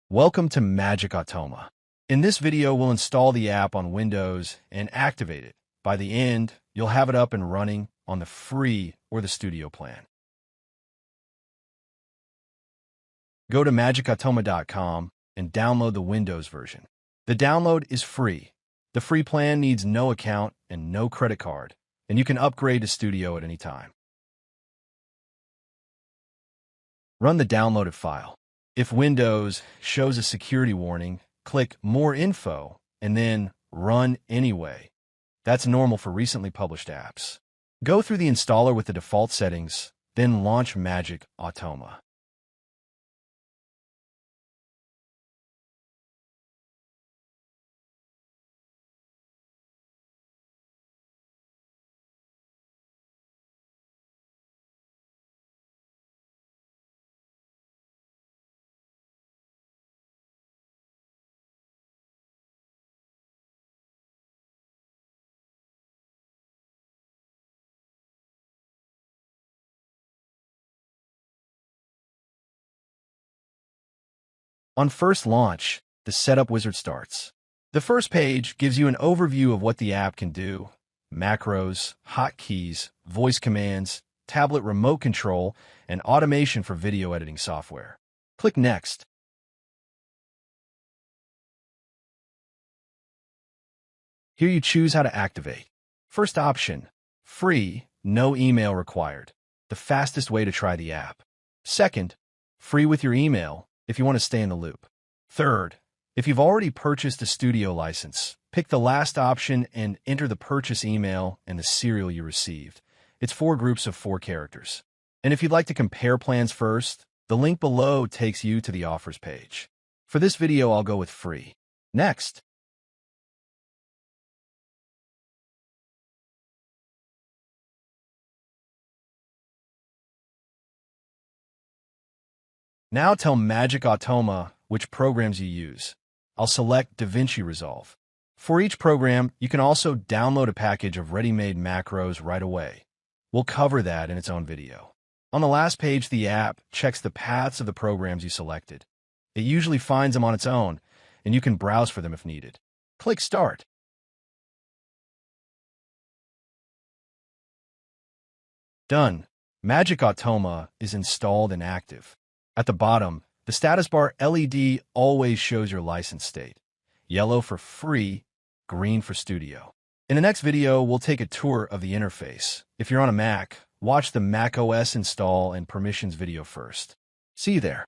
Welcome to Magic Automa. In this video, we'll install the app on Windows and activate it. By the end, you'll have it up and running on the free or the studio plan. Go to magicautoma.com and download the Windows version. The download is free. The free plan needs no account and no credit card, and you can upgrade to studio at any time. Run the downloaded file. If Windows shows a security warning, click More Info and then Run Anyway. That's normal for recently published apps. Go through the installer with the default settings, then launch Magic Automa. On first launch, the setup wizard starts. The first page gives you an overview of what the app can do: macros, hotkeys, voice commands, tablet remote control, and automation for video editing software. Click Next. Here you choose how to activate. First option, free, no email required, the fastest way to try the app. Second, free with your email, if you want to stay in the loop. Third, if you've already purchased a studio license, pick the last option and enter the purchase email and the serial you received. It's 4 groups of 4 characters. And if you'd like to compare plans first, the link below takes you to the offers page. For this video, I'll go with free. Next. Now tell Magic Automa which programs you use. I'll select DaVinci Resolve. For each program, you can also download a package of ready-made macros right away. We'll cover that in its own video. On the last page, the app checks the paths of the programs you selected. It usually finds them on its own, and you can browse for them if needed. Click Start. Done. Magic Automa is installed and active. At the bottom, the status bar LED always shows your license state: yellow for free, green for studio. In the next video, we'll take a tour of the interface. If you're on a Mac, watch the Mac OS install and permissions video first. See you there.